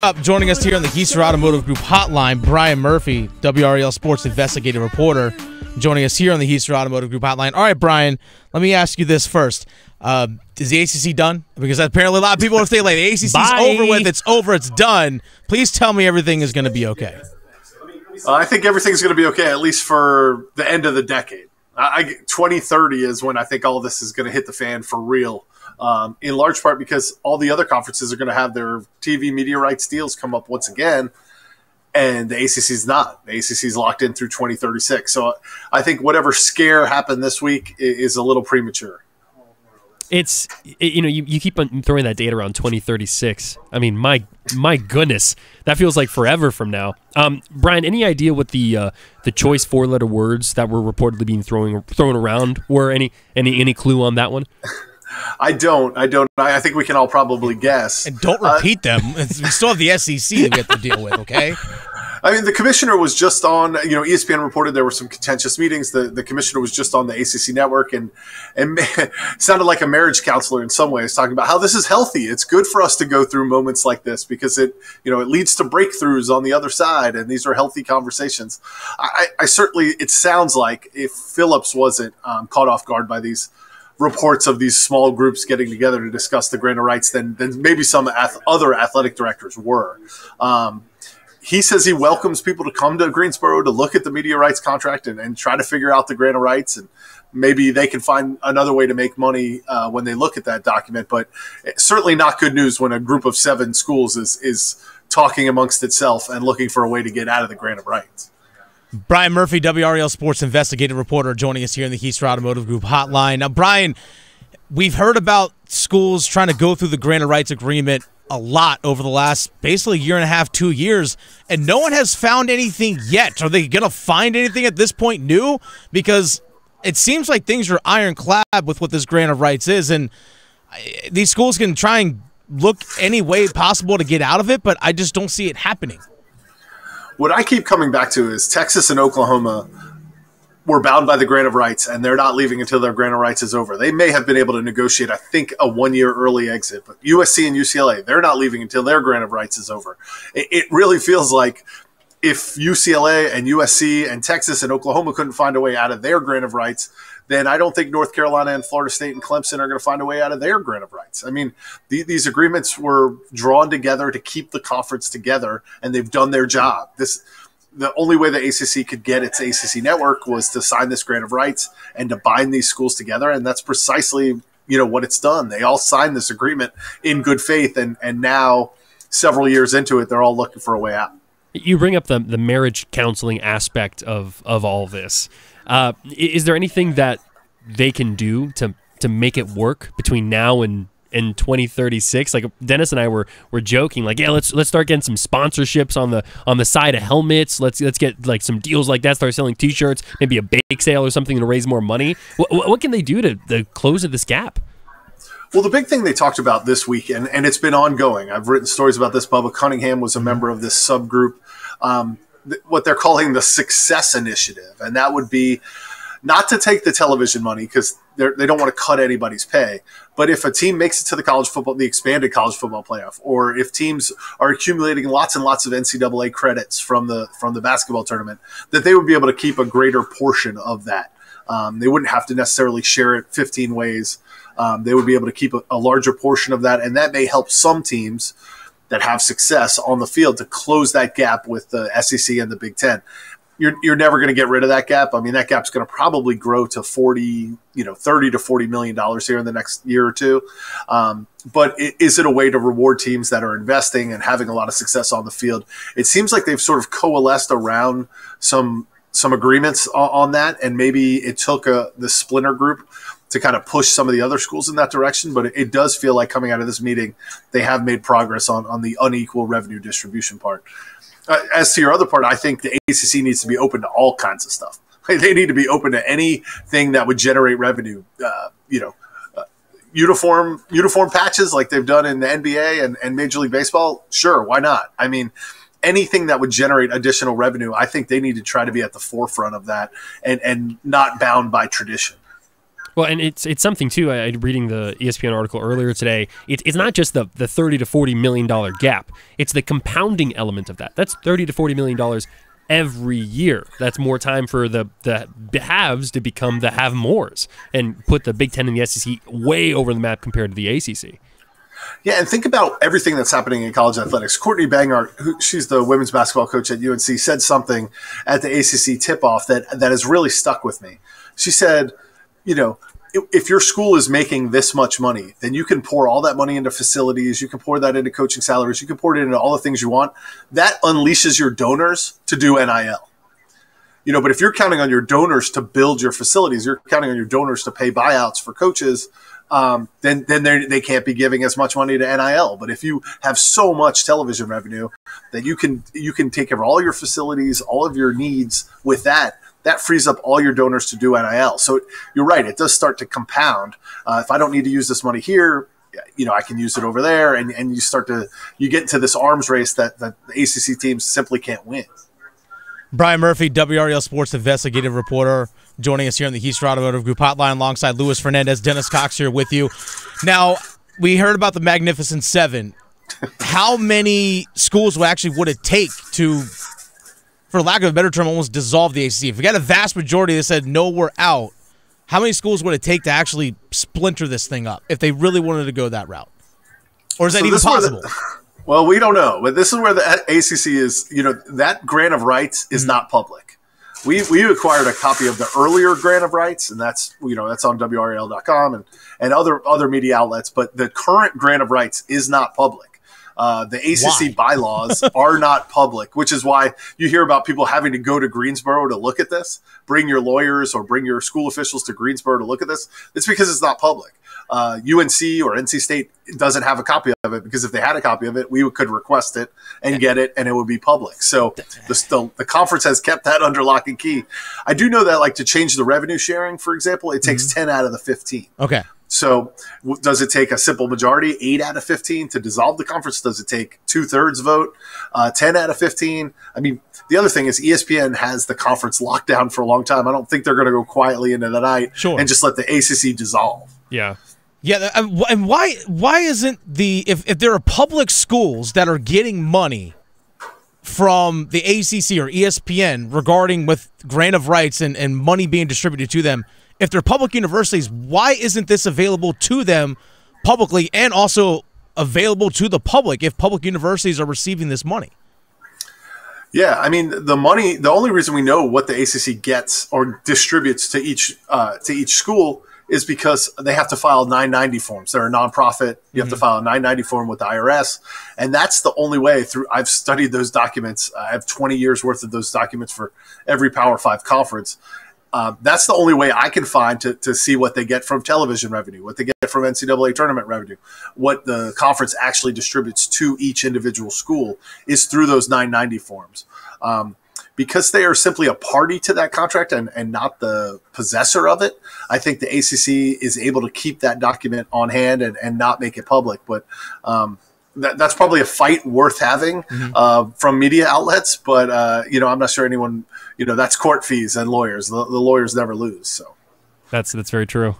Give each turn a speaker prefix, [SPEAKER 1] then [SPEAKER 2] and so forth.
[SPEAKER 1] Up, joining us here on the Geezer Automotive Group hotline, Brian Murphy, WRAL Sports investigative reporter, joining us here on the Geezer Automotive Group hotline. All right, Brian, let me ask you this first. Is the ACC done? Because apparently a lot of people are saying, like, the ACC's over with, it's over, it's done. Please tell me everything is going to be okay.
[SPEAKER 2] I think everything's going to be okay, at least for the end of the decade. 2030 is when I think all of this is going to hit the fan for real. In large part because all the other conferences are going to have their TV media rights deals come up once again, and the ACC's not. The ACC's locked in through 2036. So I think whatever scare happened this week is a little premature.
[SPEAKER 3] You keep on throwing that date around 2036. I mean, my goodness, that feels like forever from now. Brian, any idea what the choice four-letter words that were reportedly being thrown around were? Any clue on that one?
[SPEAKER 2] I don't. I think we can all probably guess.
[SPEAKER 1] And don't repeat them. We still have the SEC that we have to deal with, okay?
[SPEAKER 2] I mean, the commissioner was just on, ESPN reported there were some contentious meetings. The commissioner was just on the ACC network and sounded like a marriage counselor in some ways, talking about how this is healthy. It's good for us to go through moments like this because it leads to breakthroughs on the other side, and these are healthy conversations. I certainly, it sounds like if Phillips wasn't caught off guard by these reports of these small groups getting together to discuss the grant of rights, then maybe some other athletic directors were. He says he welcomes people to come to Greensboro to look at the media rights contract and try to figure out the grant of rights, and maybe they can find another way to make money when they look at that document. But it's certainly not good news when a group of 7 schools is talking amongst itself and looking for a way to get out of the grant of rights.
[SPEAKER 1] Brian Murphy, WRAL Sports investigative reporter, joining us here in the Geezer Automotive Group hotline. Now, Brian, we've heard about schools trying to go through the grant of rights agreement a lot over the last basically year and a half, 2 years, and no one has found anything yet. Are they going to find anything at this point new? Because it seems like things are ironclad with what this grant of rights is, and these schools can try and look any way possible to get out of it, but I just don't see it happening.
[SPEAKER 2] What I keep coming back to is Texas and Oklahoma were bound by the grant of rights, and they're not leaving until their grant of rights is over. They may have been able to negotiate, I think, a 1-year early exit, but USC and UCLA, they're not leaving until their grant of rights is over. It really feels like if UCLA and USC and Texas and Oklahoma couldn't find a way out of their grant of rights, then I don't think North Carolina and Florida State and Clemson are going to find a way out of their grant of rights. I mean, these agreements were drawn together to keep the conference together, and they've done their job. The only way the ACC could get its ACC network was to sign this grant of rights and to bind these schools together, and that's precisely what it's done. They all signed this agreement in good faith, and now, several years into it, they're all looking for a way out.
[SPEAKER 3] You bring up the marriage counseling aspect of all this. Is there anything that they can do to make it work between now and 2036? Like Dennis and I were joking, like, yeah, let's start getting some sponsorships on the side of helmets. Let's get like some deals like that. Start selling T-shirts, maybe a bake sale or something to raise more money. What can they do to close this gap?
[SPEAKER 2] Well, the big thing they talked about this week, and it's been ongoing. I've written stories about this. Bubba Cunningham was a member of this subgroup. What they're calling the Success Initiative, and that would be not to take the television money because they don't want to cut anybody's pay, but if a team makes it to the expanded college football playoff, or if teams are accumulating lots and lots of NCAA credits from the basketball tournament, that they would be able to keep a greater portion of that. They wouldn't have to necessarily share it 15 ways. They would be able to keep a larger portion of that, and that may help some teams that have success on the field to close that gap with the SEC and the Big Ten. You're never going to get rid of that gap. I mean, that gap's going to probably grow to $30 to $40 million here in the next year or two. But is it a way to reward teams that are investing and having a lot of success on the field? It seems like they've sort of coalesced around some agreements on that, and maybe it took the splinter group to kind of push some of the other schools in that direction. But it does feel like coming out of this meeting, they have made progress on the unequal revenue distribution part. As to your other part, I think the ACC needs to be open to all kinds of stuff. They need to be open to anything that would generate revenue. Uniform patches like they've done in the NBA and Major League Baseball. Sure, why not? I mean, anything that would generate additional revenue, I think they need to try to be at the forefront of that and not bound by tradition.
[SPEAKER 3] Well, and it's something too. I reading the ESPN article earlier today. It's not just the $30 to $40 million gap. It's the compounding element of that. That's $30 to $40 million every year. That's more time for the haves to become the have-mores and put the Big Ten and the SEC way over the map compared to the ACC.
[SPEAKER 2] Yeah, and think about everything that's happening in college athletics. Courtney Bangart, she's the women's basketball coach at UNC, said something at the ACC tip-off that has really stuck with me. She said, if your school is making this much money, then you can pour all that money into facilities. You can pour that into coaching salaries. You can pour it into all the things you want. That unleashes your donors to do NIL. But if you're counting on your donors to build your facilities, you're counting on your donors to pay buyouts for coaches, then they can't be giving as much money to NIL. But if you have so much television revenue that you can take care of all your facilities, all of your needs with that frees up all your donors to do NIL. So you're right, it does start to compound. If I don't need to use this money here, I can use it over there, and you get into this arms race that the ACC teams simply can't win.
[SPEAKER 1] Brian Murphy, WRAL Sports investigative reporter, joining us here on the Houston Automotive Group hotline alongside Luis Fernandez. Dennis Cox here with you. Now, we heard about the Magnificent Seven. How many schools would it take to, for lack of a better term, almost dissolve the ACC? If we got a vast majority that said, no, we're out, how many schools would it take to actually splinter this thing up if they really wanted to go that route? Or is that even possible?
[SPEAKER 2] Well, we don't know, but this is where the ACC is. That grant of rights is not public. We acquired a copy of the earlier grant of rights, and that's on WRAL.com and other media outlets. But the current grant of rights is not public. The ACC bylaws are not public, which is why you hear about people having to go to Greensboro to look at this. Bring your lawyers or bring your school officials to Greensboro to look at this. It's because it's not public. UNC or NC State doesn't have a copy of it, because if they had a copy of it, we could request it and get it, and it would be public. So the conference has kept that under lock and key. I do know that, to change the revenue sharing, for example, it takes 10 out of the 15.
[SPEAKER 1] Okay.
[SPEAKER 2] So does it take a simple majority, 8 out of 15, to dissolve the conference? Does it take 2/3 vote, 10 out of 15? I mean, the other thing is ESPN has the conference locked down for a long time. I don't think they're going to go quietly into the night and just let the ACC dissolve.
[SPEAKER 3] Yeah.
[SPEAKER 1] Yeah, and why isn't if there are public schools that are getting money from the ACC or ESPN regarding with grant of rights and money being distributed to them, if they're public universities, why isn't this available to them publicly and also available to the public if public universities are receiving this money?
[SPEAKER 2] Yeah, I mean, the money, the only reason we know what the ACC gets or distributes to each school is because they have to file 990 forms. They're a nonprofit. You have to file a 990 form with the IRS. And that's the only way through. I've studied those documents. I have 20 years worth of those documents for every Power 5 conference. That's the only way I can find to see what they get from television revenue, what they get from NCAA tournament revenue, what the conference actually distributes to each individual school is through those 990 forms. Because they are simply a party to that contract and not the possessor of it, I think the ACC is able to keep that document on hand and not make it public. But that's probably a fight worth having from media outlets. But, I'm not sure anyone, that's court fees and lawyers. The lawyers never lose. So
[SPEAKER 3] that's very true.